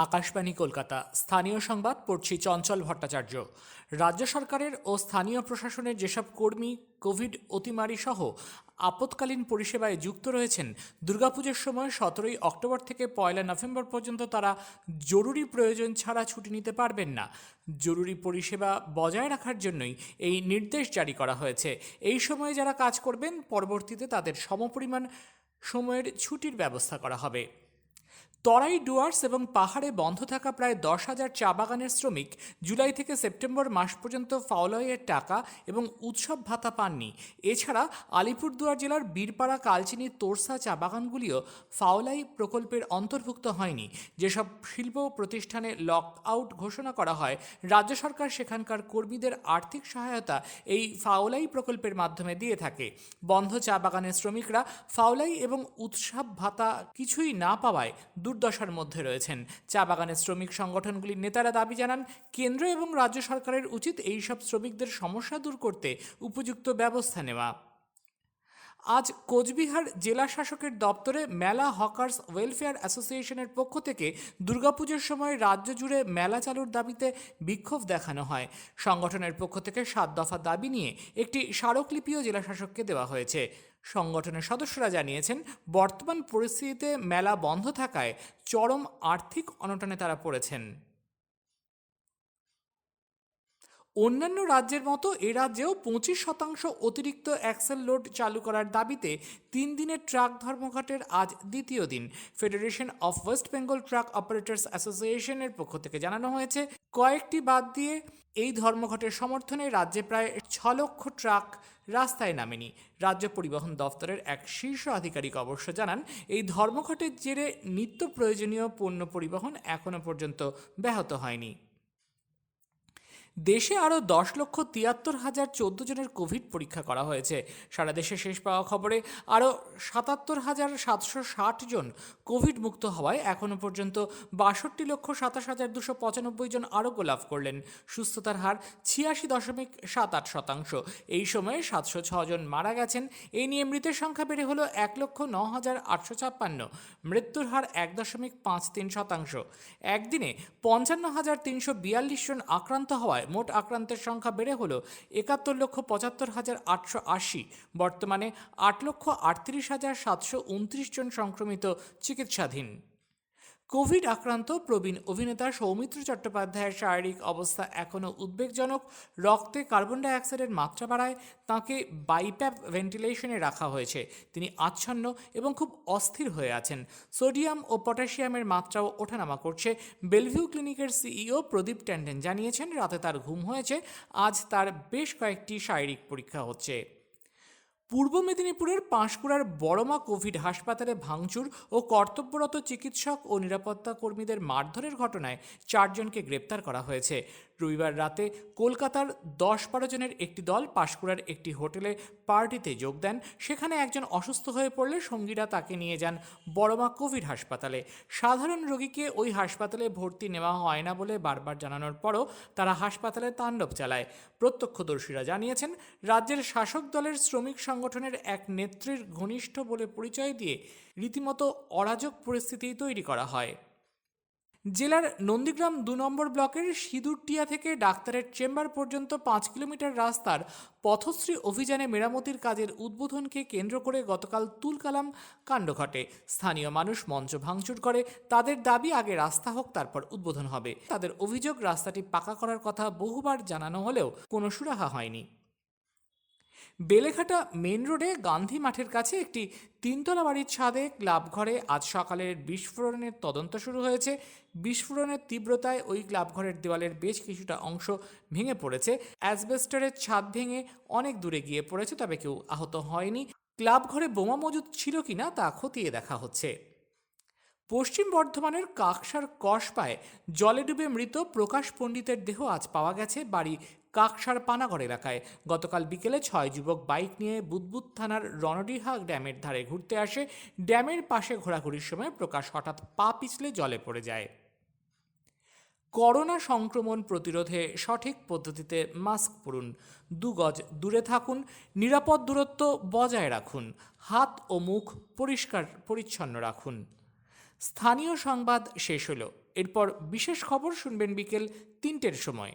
আকাশবাণী কলকাতা। স্থানীয় সংবাদ পড়ছি চঞ্চল ভট্টাচার্য। রাজ্য সরকারের ও স্থানীয় প্রশাসনের যেসব কর্মী কোভিড অতিমারি সহ আপৎকালীন পরিষেবায় যুক্ত রয়েছেন, দুর্গাপুজোর সময় 17ই অক্টোবর থেকে 1 নভেম্বর পর্যন্ত তারা জরুরি প্রয়োজন ছাড়া ছুটি নিতে পারবেন না। জরুরি পরিষেবা বজায় রাখার জন্যই এই নির্দেশ জারি করা হয়েছে। এই সময়ে যারা কাজ করবেন, পরবর্তীতে তাদের সমপরিমাণ সময়ের ছুটির ব্যবস্থা করা হবে। তরাই ডুয়ার্স এবং পাহাড়ে বন্ধ থাকা প্রায় 10,000 চা বাগানের শ্রমিক জুলাই থেকে সেপ্টেম্বর মাস পর্যন্ত ফাওলাইয়ের টাকা এবং উৎসব ভাতা পাননি। এছাড়া আলিপুরদুয়ার জেলার বীরপাড়া, কালচিনি, তোরসা চা বাগানগুলিও ফাওলাই প্রকল্পের অন্তর্ভুক্ত হয়নি। যেসব শিল্প প্রতিষ্ঠানে লক আউট ঘোষণা করা হয়, রাজ্য সরকার সেখানকার কর্মীদের আর্থিক সহায়তা এই ফাওলাই প্রকল্পের মাধ্যমে দিয়ে থাকে। বন্ধ চা বাগানের শ্রমিকরা ফাওলাই এবং উৎসব ভাতা কিছুই না পাওয়ায় দুর্দশার মধ্যে রয়েছেন। চা বাগানের শ্রমিক সংগঠনগুলির নেতারা দাবি জানান, কেন্দ্র এবং রাজ্য সরকারের উচিত এই সব শ্রমিকদের সমস্যা দূর করতে উপযুক্ত ব্যবস্থা নেওয়া। আজ কোচবিহার জেলা শাসকের দপ্তরে মেলা হকার্স ওয়েলফেয়ার অ্যাসোসিয়েশনের পক্ষ থেকে দুর্গাপুজোর সময় রাজ্য জুড়ে মেলা চালুর দাবিতে বিক্ষোভ দেখানো হয়। সংগঠনের পক্ষ থেকে 7 দফা দাবি নিয়ে একটি স্মারকলিপিও জেলা শাসককে দেওয়া হয়েছে। সংগঠনের সদস্যরা জানিয়েছেন, বর্তমান পরিস্থিতিতে মেলা বন্ধ থাকায় চরম আর্থিক অনটনে তারা পড়েছেন। অন্যান্য রাজ্যের মতো এ রাজ্যেও 25% অতিরিক্ত অ্যাক্সেল লোড চালু করার দাবিতে 3 দিনের ট্রাক ধর্মঘটের আজ দ্বিতীয় দিন। Federation of West Bengal truck operators অ্যাসোসিয়েশনের পক্ষ থেকে জানানো হয়েছে, কয়েকটি বাদ দিয়ে এই ধর্মঘটের সমর্থনে রাজ্যে প্রায় 6 লক্ষ ট্রাক রাস্তায় নামেনি। রাজ্য পরিবহন দফতরের এক শীর্ষ আধিকারিক অবশ্য জানান, এই ধর্মঘটের জেরে নিত্য প্রয়োজনীয় পণ্য পরিবহন এখনও পর্যন্ত ব্যাহত হয়নি। দেশে আরও 10,73,014 জনের কোভিড পরীক্ষা করা হয়েছে। সারা দেশে শেষ পাওয়া খবরে আরও 77,760 জন কোভিড মুক্ত হওয়ায় এখনও পর্যন্ত 62,27,295 জন আরোগ্য লাভ করলেন। সুস্থতার হার 86.78%। এই সময়ে 706 জন মারা গেছেন। এই নিয়ে মৃতের সংখ্যা বেড়ে হল 1,09,856। মৃত্যুর হার 1.53%। একদিনে 55,342 জন আক্রান্ত হওয়ায় মোট আক্রান্তের সংখ্যা বেড়ে হল 71,75,880। বর্তমানে 8,38,729 জন সংক্রমিত চিকিৎসাধীন। কোভিড আক্রান্ত প্রবীণ অভিনেতা সৌমিত্র চট্টোপাধ্যায়ের শারীরিক অবস্থা এখনও উদ্বেগজনক। রক্তে কার্বন ডাইঅক্সাইডের মাত্রা বাড়ায় তাঁকে বাইপ্যাপ ভেন্টিলেশনে রাখা হয়েছে। তিনি আচ্ছন্ন এবং খুব অস্থির হয়ে আছেন। সোডিয়াম ও পটাশিয়ামের মাত্রাও ওঠানামা করছে। বেলভিউ ক্লিনিকের সিইও প্রদীপ ট্যান্ডন জানিয়েছেন, রাতে তার ঘুম হয়েছে। আজ তার বেশ কয়েকটি শারীরিক পরীক্ষা হচ্ছে। পূর্ব মেদিনীপুরের পাঁশকুড়ার বড়মা কোভিড হাসপাতালে ভাঙচুর ও কর্তব্যরত চিকিৎসক ও নিরাপত্তা কর্মীদের মারধরের ঘটনায় 4 জনকে গ্রেপ্তার করা হয়েছে। রবিবার রাতে কলকাতার 10-12 জনের একটি দল পাঁশকুড়ার একটি হোটেলে পার্টিতে যোগ দেন। সেখানে একজন অসুস্থ হয়ে পড়লে সঙ্গীরা তাকে নিয়ে যান বড়মা কোভিড হাসপাতালে। সাধারণ রোগীকে ওই হাসপাতালে ভর্তি নেওয়া হয় না বলে বারবার জানানোর পরও তারা হাসপাতালে তাণ্ডব চালায়। প্রত্যক্ষদর্শীরা জানিয়েছেন, রাজ্যের শাসক দলের শ্রমিক সংগঠনের এক নেত্রীর ঘনিষ্ঠ বলে পরিচয় দিয়ে রীতিমতো অরাজক পরিস্থিতি তৈরি করা হয়। জেলার নন্দীগ্রাম 2 নম্বর ব্লকের সিঁদুরটিয়া থেকে ডাক্তারের চেম্বার পর্যন্ত 5 কিলোমিটার রাস্তার পথশ্রী অভিযানে মেরামতির কাজের উদ্বোধনকে কেন্দ্র করে গতকাল তুলকালাম কাণ্ড ঘটে। স্থানীয় মানুষ মঞ্চ ভাঙচুর করে। তাদের দাবি, আগে রাস্তা হোক, তারপর উদ্বোধন হবে। তাদের অভিযোগ, রাস্তাটি পাকা করার কথা বহুবার জানানো হলেও কোনো সুরাহা হয়নি। বেলেঘাটা মেন রোডে গান্ধী মাঠের কাছে একটি 3তলা বাড়ির ছাদে ক্লাবঘরে আজ সকালের বিস্ফোরণের তদন্ত শুরু হয়েছে। বিস্ফোরণের তীব্রতায় ওই ক্লাবঘরের দেওয়ালের বেশ কিছুটা অংশ ভেঙে পড়েছে। অ্যাসবেস্টরের ছাদ ভেঙে অনেক দূরে গিয়ে পড়েছে, তবে কেউ আহত হয়নি। ক্লাবঘরে বোমা মজুদ ছিল কিনা তা খতিয়ে দেখা হচ্ছে। পশ্চিম বর্ধমানের কাকসার কসবায় জলে ডুবে মৃত প্রকাশ পণ্ডিতের দেহ আজ পাওয়া গেছে বাড়ি কাকসার পানাগড় এলাকায়। গতকাল বিকেলে 6 যুবক বাইক নিয়ে বুদবুদ থানার রণডিহা ড্যামের ধারে ঘুরতে আসে। ড্যামের পাশে ঘোরাঘুরির সময় প্রকাশ হঠাৎ পা পিছলে জলে পড়ে যায়। করোনা সংক্রমণ প্রতিরোধে সঠিক পদ্ধতিতে মাস্ক পরুন, 2 গজ দূরে থাকুন, নিরাপদ দূরত্ব বজায় রাখুন, হাত ও মুখ পরিষ্কার পরিচ্ছন্ন রাখুন। স্থানীয় সংবাদ শেষ হলো। এরপর বিশেষ খবর শুনবেন বিকেল 3টের সময়।